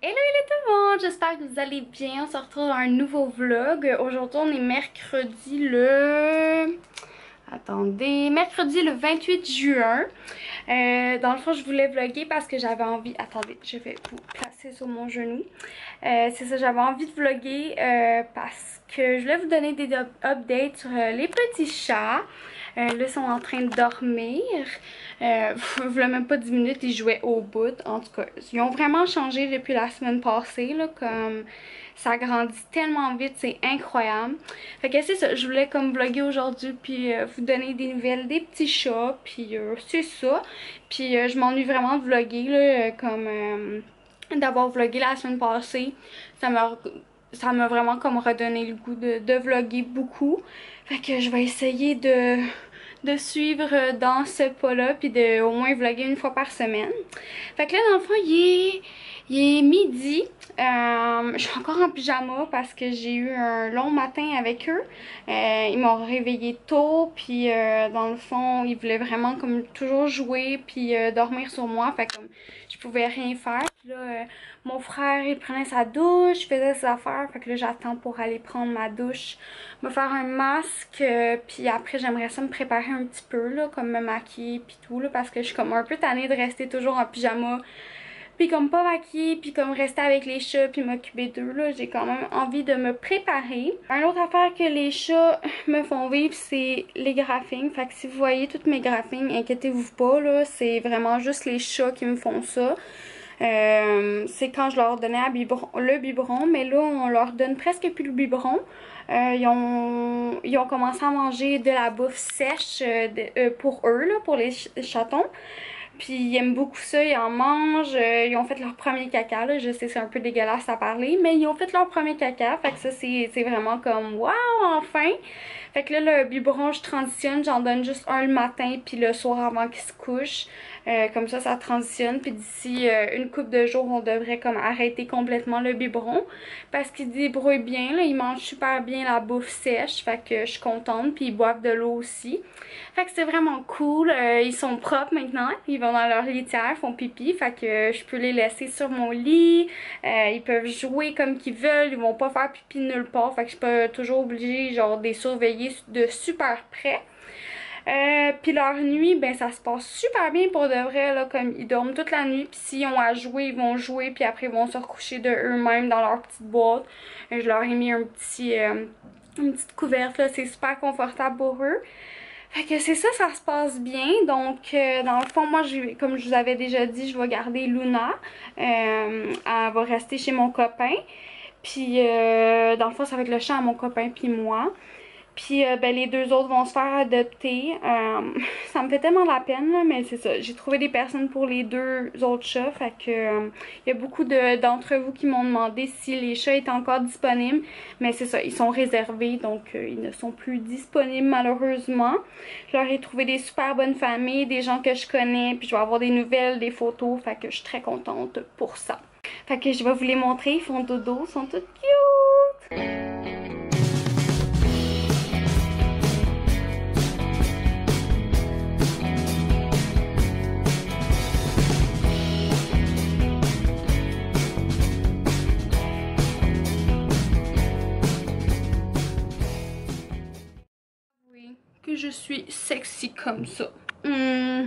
Hello, hello tout le monde, j'espère que vous allez bien. On se retrouve dans un nouveau vlog. Aujourd'hui on est mercredi le... Attendez, mercredi le 28 juin. Dans le fond je voulais vlogger parce que j'avais envie... Attendez, je vais vous placer sur mon genou. C'est ça, j'avais envie de vlogger parce que je voulais vous donner des updates sur les petits chats. Là, ils sont en train de dormir. Voilà même pas 10 minutes, ils jouaient au bout. En tout cas, ils ont vraiment changé depuis la semaine passée. Là, comme ça grandit tellement vite, c'est incroyable. Fait que c'est ça, je voulais comme vlogger aujourd'hui puis vous donner des nouvelles des petits chats. Puis c'est ça. Puis je m'ennuie vraiment de vlogger là, comme d'avoir vlogué la semaine passée. Ça m'a vraiment comme redonné le goût de vlogger beaucoup. Fait que je vais essayer de suivre dans ce pas-là puis de au moins vlogger une fois par semaine. Fait que là dans le fond il est midi. Je suis encore en pyjama parce que j'ai eu un long matin avec eux. Ils m'ont réveillé tôt puis dans le fond ils voulaient vraiment comme toujours jouer puis dormir sur moi. Fait que comme je pouvais rien faire. Puis là mon frère il prenait sa douche, faisait ses affaires. Fait que là j'attends pour aller prendre ma douche, me faire un masque, puis après j'aimerais ça me préparer un petit peu là, comme me maquiller puis tout là, parce que je suis comme un peu tannée de rester toujours en pyjama puis comme pas maquiller puis comme rester avec les chats puis m'occuper d'eux là. J'ai quand même envie de me préparer. Une autre affaire que les chats me font vivre, c'est les graphings. Fait que si vous voyez toutes mes graphings, inquiétez-vous pas là, c'est vraiment juste les chats qui me font ça. C'est quand je leur donnais le biberon, mais là on leur donne presque plus le biberon. Ils ont commencé à manger de la bouffe sèche pour eux, là, pour les chatons. Puis ils aiment beaucoup ça, ils en mangent, ils ont fait leur premier caca, là. Je sais c'est un peu dégueulasse à parler, mais ils ont fait leur premier caca, fait que ça c'est vraiment comme waouh, enfin! Fait que là le biberon je transitionne, j'en donne juste un le matin puis le soir avant qu'ils se couchent. Comme ça transitionne, puis d'ici une couple de jours on devrait comme arrêter complètement le biberon parce qu'ils se débrouillent bien, là, ils mangent super bien la bouffe sèche, fait que je suis contente, puis ils boivent de l'eau aussi. Fait que c'est vraiment cool, ils sont propres maintenant, ils vont dans leur litière, font pipi, fait que je peux les laisser sur mon lit, ils peuvent jouer comme qu'ils veulent, ils vont pas faire pipi nulle part, fait que je suis pas toujours obligée genre de les surveiller de super près. Puis leur nuit, ben ça se passe super bien pour de vrai, là, comme ils dorment toute la nuit, puis s'ils ont à jouer, ils vont jouer, puis après ils vont se recoucher de eux-mêmes dans leur petite boîte. Je leur ai mis une petite couverte, là, c'est super confortable pour eux. Fait que c'est ça, ça se passe bien. Donc, dans le fond, moi, comme je vous avais déjà dit, je vais garder Luna. Elle va rester chez mon copain. Puis, dans le fond, ça va être le chat à mon copain puis moi. Puis ben, les deux autres vont se faire adopter. Ça me fait tellement de la peine, là, mais c'est ça. J'ai trouvé des personnes pour les deux autres chats. Fait que il y a beaucoup d'entre vous qui m'ont demandé si les chats étaient encore disponibles. Mais c'est ça, ils sont réservés, donc ils ne sont plus disponibles malheureusement. Je leur ai trouvé des super bonnes familles, des gens que je connais. Puis je vais avoir des nouvelles, des photos. Fait que je suis très contente pour ça. Fait que je vais vous les montrer. Ils font dodo, ils sont tous cute. Que je suis sexy comme ça. Je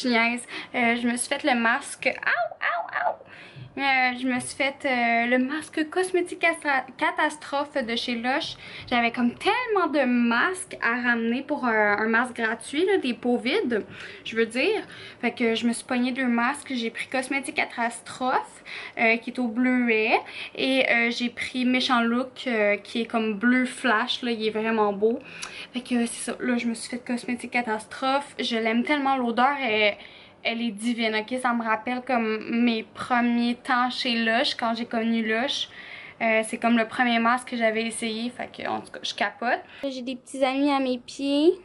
niaise. Je me suis fait le masque. Ow, ow, ow! Je me suis fait le masque cosmétique catastrophe de chez Lush. J'avais comme tellement de masques à ramener pour un masque gratuit, là, des pots vides, je veux dire. Fait que je me suis pognée deux masques. J'ai pris cosmétique catastrophe qui est au bleuet. Et j'ai pris Méchant Look qui est comme bleu flash, là, il est vraiment beau. Fait que c'est ça, là je me suis fait cosmétique catastrophe. Je l'aime tellement, l'odeur elle est divine, ok? Ça me rappelle comme mes premiers temps chez Lush, quand j'ai connu Lush. C'est comme le premier masque que j'avais essayé, fait que en tout cas je capote. J'ai des petits amis à mes pieds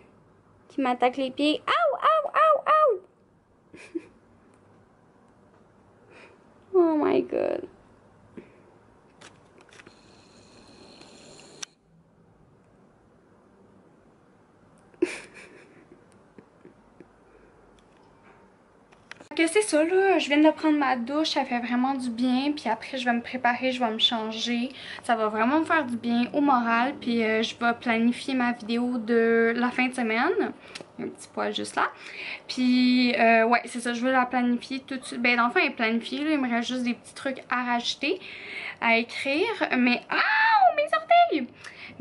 qui m'attaquent les pieds. Ow, ow, ow, ow! Oh my god. c'est ça là, je viens de prendre ma douche, ça fait vraiment du bien. Puis après je vais me préparer, je vais me changer. Ça va vraiment me faire du bien au moral. Puis je vais planifier ma vidéo de la fin de semaine. Un petit poil juste là. Puis ouais, c'est ça, je vais la planifier tout de suite. Ben dans le fond elle est planifiée là, il me reste juste des petits trucs à rajouter, à écrire. Mais ah, mes orteils!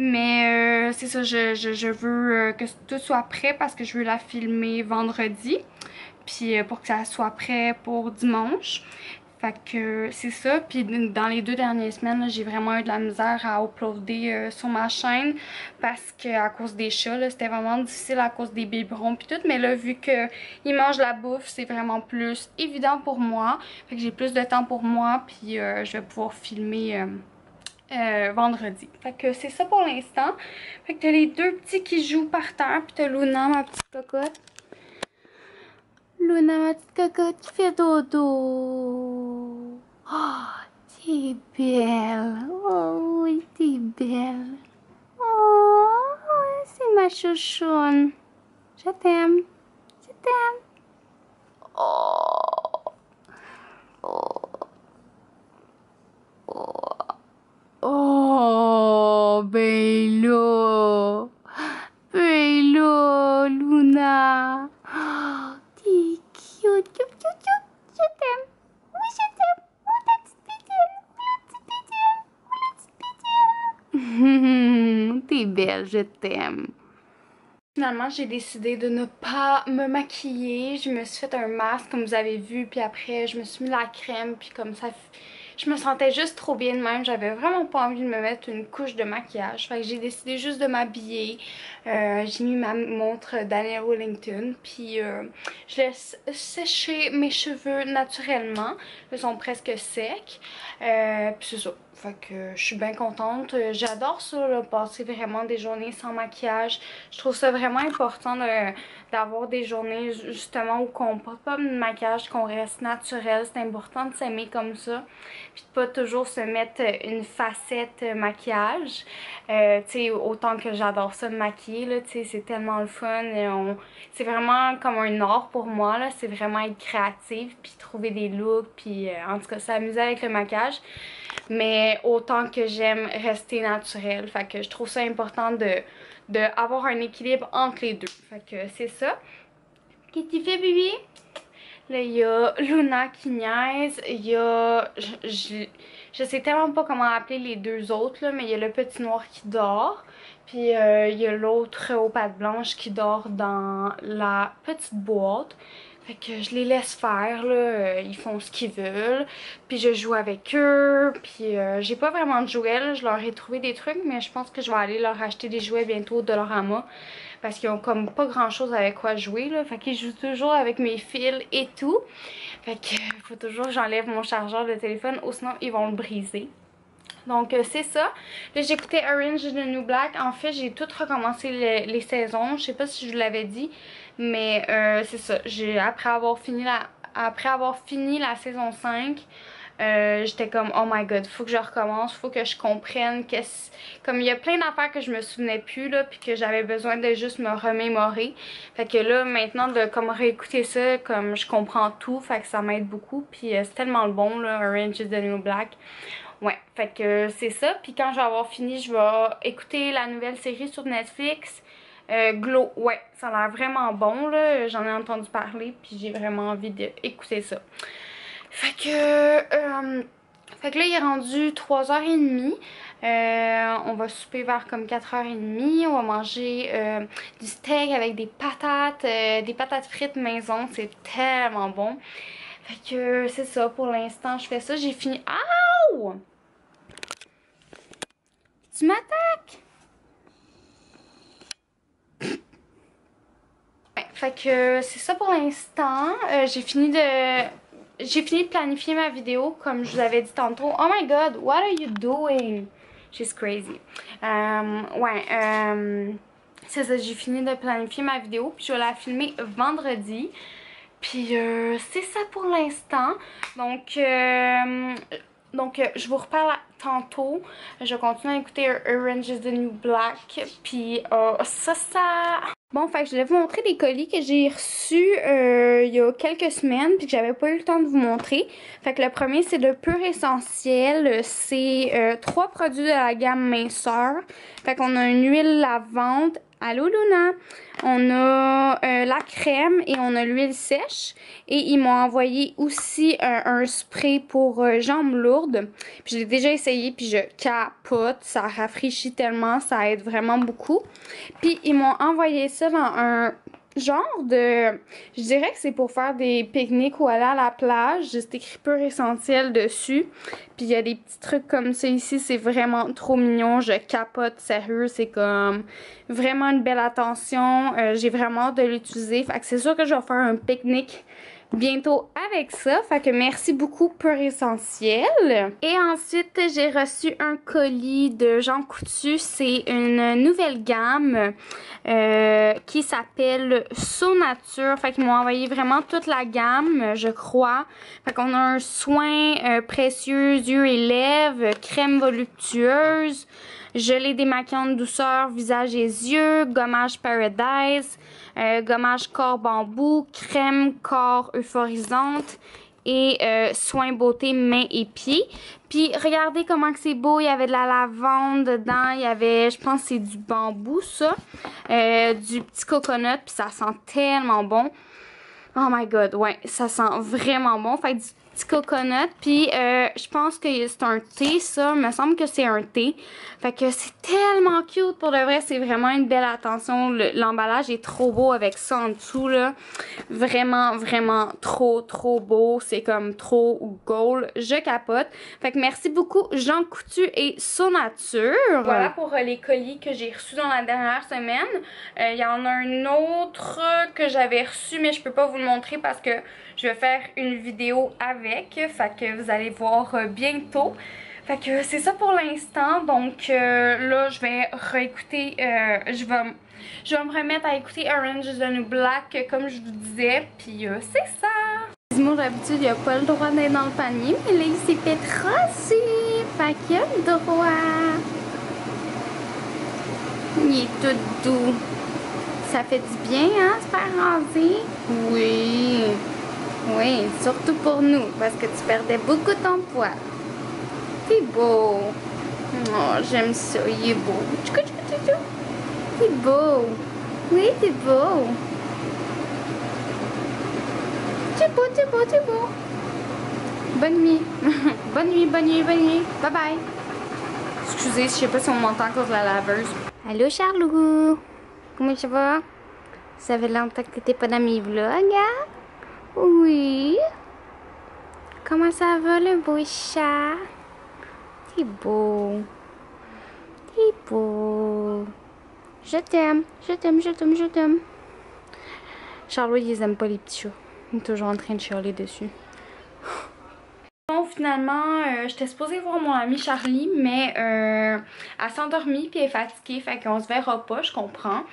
Mais c'est ça, je veux que tout soit prêt parce que je veux la filmer vendredi. Puis pour que ça soit prêt pour dimanche. Fait que c'est ça. Puis dans les 2 dernières semaines, j'ai vraiment eu de la misère à uploader sur ma chaîne parce que à cause des chats, c'était vraiment difficile à cause des biberons puis tout. Mais là, vu qu'ils mangent la bouffe, c'est vraiment plus évident pour moi. Fait que j'ai plus de temps pour moi. Puis je vais pouvoir filmer vendredi. Fait que c'est ça pour l'instant. Fait que t'as les deux petits qui jouent par terre. Puis t'as Luna, ma petite cocotte. Luna, ma petite cocotte qui fait dodo. Oh, t'es belle. Oh oui, t'es belle. Oh, c'est ma chouchoune. Je t'aime. Je t'aime. Oh. Oh. Oh. Oh, bello. Bello, Luna. Oh, t'es cute, cute, cute, cute. Je t'aime. Oui, je t'aime. Oh, la petite pétienne. Oh, la petite pétienne. Oh, la petite pétienne. T'es belle, je t'aime. Finalement, j'ai décidé de ne pas me maquiller. Je me suis fait un masque, comme vous avez vu. Puis après, je me suis mis la crème. Puis comme ça, je me sentais juste trop bien de même. J'avais vraiment pas envie de me mettre une couche de maquillage. Fait que j'ai décidé juste de m'habiller. J'ai mis ma montre Daniel Wellington. Puis je laisse sécher mes cheveux naturellement. Ils sont presque secs. Puis c'est ça. Fait que je suis bien contente. J'adore ça, là, passer vraiment des journées sans maquillage. Je trouve ça vraiment important d'avoir des journées justement où on porte pas de maquillage, qu'on reste naturel. C'est important de s'aimer comme ça. Puis de pas toujours se mettre une facette maquillage. Tu sais, autant que j'adore ça me maquiller, là, tu sais, c'est tellement le fun. C'est vraiment comme un art pour moi, là. C'est vraiment être créative, puis trouver des looks, puis en tout cas s'amuser avec le maquillage. Mais autant que j'aime rester naturelle. Fait que je trouve ça important de avoir un équilibre entre les deux. Fait que c'est ça. Qu'est-ce que tu fais, bébé? Là, il y a Luna qui niaise. Il y a... Je sais tellement pas comment appeler les deux autres, là, mais il y a le petit noir qui dort. Puis il y a l'autre aux pattes blanches qui dort dans la petite boîte. Fait que je les laisse faire, là, ils font ce qu'ils veulent. Puis je joue avec eux. Puis j'ai pas vraiment de jouets, là. Je leur ai trouvé des trucs, mais je pense que je vais aller leur acheter des jouets bientôt au Dollarama. Parce qu'ils ont comme pas grand chose avec quoi jouer, là. Fait qu'ils jouent toujours avec mes fils et tout. Fait que faut toujours que j'enlève mon chargeur de téléphone, ou sinon ils vont le briser. Donc c'est ça. Là j'ai écouté Orange is the New Black. En fait j'ai tout recommencé les saisons. Je sais pas si je vous l'avais dit. Mais c'est ça. Après avoir fini la saison 5. J'étais comme oh my god, faut que je recommence, faut que je comprenne comme il y a plein d'affaires que je me souvenais plus là, puis que j'avais besoin de juste me remémorer. Fait que là maintenant de comme réécouter ça, comme je comprends tout, fait que ça m'aide beaucoup. Puis c'est tellement le bon là, Orange is the New Black. Ouais, fait que c'est ça. Puis quand je vais avoir fini, je vais écouter la nouvelle série sur Netflix. Glow, ouais, ça a l'air vraiment bon là. J'en ai entendu parler, puis j'ai vraiment envie d'écouter ça. Fait que là il est rendu 3h30. On va souper vers comme 4h30. On va manger du steak avec des patates frites maison. C'est tellement bon. Fait que c'est ça pour l'instant. Je fais ça. J'ai fini. Aouh! Tu m'attaques? Ouais, fait que c'est ça pour l'instant. J'ai fini de planifier ma vidéo comme je vous avais dit tantôt. Oh my god, what are you doing? She's crazy. C'est ça, j'ai fini de planifier ma vidéo. Puis je vais la filmer vendredi. Puis c'est ça pour l'instant. Donc je vous reparle tantôt. Je vais continuer à écouter Orange is the New Black. Puis ça... Bon, fait que je voulais vous montrer des colis que j'ai reçus il y a quelques semaines puis que j'avais pas eu le temps de vous montrer. Fait que le premier, c'est le Pur Essentiel. C'est 3 produits de la gamme minceur. Fait qu'on a une huile lavande. Allô Luna! On a la crème et on a l'huile sèche. Et ils m'ont envoyé aussi un spray pour jambes lourdes. Puis je l'ai déjà essayé puis je capote. Ça rafraîchit tellement, ça aide vraiment beaucoup. Puis ils m'ont envoyé ça dans un genre de... Je dirais que c'est pour faire des pique-niques ou aller à la plage. C'est écrit Pur Essentiel dessus. Puis il y a des petits trucs comme ça ici. C'est vraiment trop mignon. Je capote, sérieux. C'est comme vraiment une belle attention. J'ai vraiment hâte de l'utiliser. Fait que c'est sûr que je vais faire un pique-nique bientôt avec ça. Fait que merci beaucoup Pur Essentiel. Et ensuite, j'ai reçu un colis de Jean Coutu. C'est une nouvelle gamme qui s'appelle So Nature. Fait qu'ils m'ont envoyé vraiment toute la gamme, je crois. Fait qu'on a un soin précieux yeux et lèvres, crème voluptueuse, gelée démaquillante douceur, visage et yeux, gommage Paradise, gommage corps bambou, crème corps euphorisante et soins beauté mains et pieds. Puis regardez comment que c'est beau, il y avait de la lavande dedans, il y avait, je pense que c'est du bambou ça, du petit coconut, puis ça sent tellement bon. Oh my god, ouais, ça sent vraiment bon. Fait du petit coconut, puis je pense que c'est un thé, ça. Il me semble que c'est un thé. Fait que c'est tellement cute, pour de vrai, c'est vraiment une belle attention. L'emballage est trop beau avec ça en dessous, là. Vraiment, vraiment trop, trop beau. C'est comme trop gold. Je capote. Fait que merci beaucoup, Jean Coutu et So Nature. Voilà pour les colis que j'ai reçus dans la dernière semaine. Il y en a un autre que j'avais reçu, mais je peux pas vous le montrer parce que je vais faire une vidéo avec. Fait que vous allez voir bientôt. Fait que c'est ça pour l'instant. Donc là, je vais réécouter, je vais me remettre à écouter Orange is the New Black comme je vous disais. Puis c'est ça. Dis-moi, d'habitude, il a pas le droit d'être dans le panier, mais là, il s'est fait trosser. Fait qu'il a le droit. Il est tout doux. Ça fait du bien, hein, se faire raser? Oui. Oui, surtout pour nous, parce que tu perdais beaucoup ton poids. T'es beau. Oh, j'aime ça, il est beau. Tchoukou, tchoukou, tchoukou. T'es beau. Oui, t'es beau. T'es beau, t'es beau, t'es beau. Bonne nuit. Bonne nuit, bonne nuit, bonne nuit. Bye bye. Excusez, je sais pas si on m'entend à cause de la laveuse. Allô, Charlou. Comment ça va? Ça fait longtemps que t'étais pas dans mes vlogs, hein? Oui. Comment ça va, le beau chat? T'es beau. T'es beau. Je t'aime, je t'aime, je t'aime, je t'aime. Charlot, ils aiment pas les petits chats. Il est toujours en train de chialer dessus. Bon, finalement, j'étais supposée voir mon amie Charlie, mais elle s'est endormie puis elle est fatiguée, fait qu'on se verra pas, je comprends.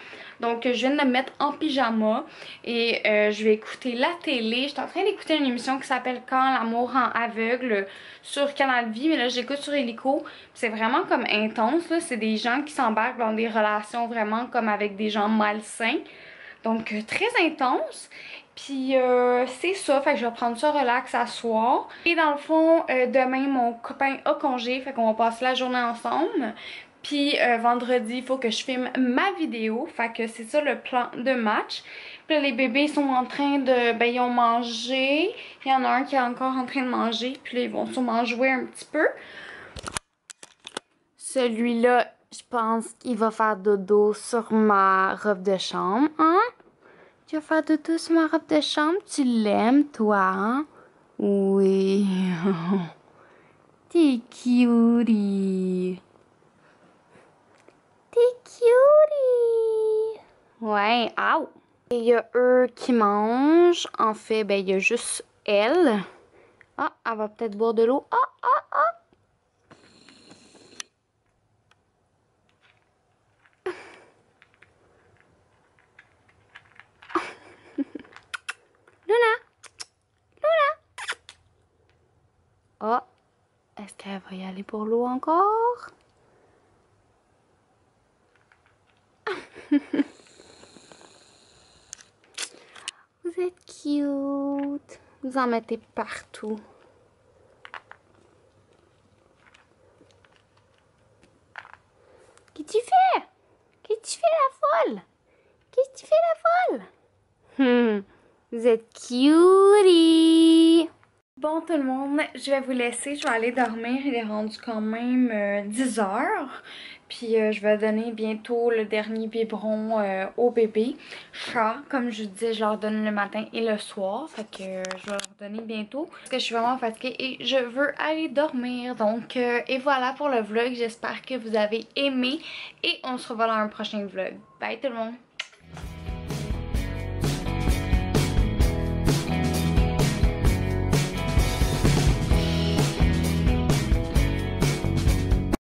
Donc, je viens de me mettre en pyjama et je vais écouter la télé. J'étais en train d'écouter une émission qui s'appelle Quand l'amour rend aveugle sur Canal Vie, mais là, j'écoute sur Illico. C'est vraiment comme intense, là. C'est des gens qui s'embarquent dans des relations vraiment comme avec des gens malsains. Donc, très intense. Puis c'est ça, fait que je vais prendre ça relax à soir. Et dans le fond, demain, mon copain a congé, fait qu'on va passer la journée ensemble. Puis vendredi, il faut que je filme ma vidéo, fait que c'est ça le plan de match. Puis là, les bébés sont en train de... Ben, ils ont mangé. Il y en a un qui est encore en train de manger, puis là, ils vont sûrement jouer un petit peu. Celui-là, je pense qu'il va faire dodo sur ma robe de chambre, hein? Tu vas faire dodo sur ma robe de chambre? Tu l'aimes, toi, hein? Oui. T'es cutie. T'es cutie. Ouais, ow. Et il y a eux qui mangent. En fait, ben, il y a juste elle. Ah, elle va peut-être boire de l'eau. Ah, ah, ah. Luna. Luna. Oh. Est-ce qu'elle va y aller pour l'eau encore? cute. Vous en mettez partout. Qu'est-ce que tu fais? Qu'est-ce que tu fais la folle? Qu'est-ce que tu fais la folle? Vous êtes cutie! Bon tout le monde, je vais vous laisser, je vais aller dormir, il est rendu quand même 10 heures. Puis je vais donner bientôt le dernier biberon au bébé. Chat, comme je vous disais, je leur donne le matin et le soir. Fait que je vais leur donner bientôt. Parce que je suis vraiment fatiguée et je veux aller dormir. Donc, et voilà pour le vlog. J'espère que vous avez aimé. Et on se revoit dans un prochain vlog. Bye tout le monde!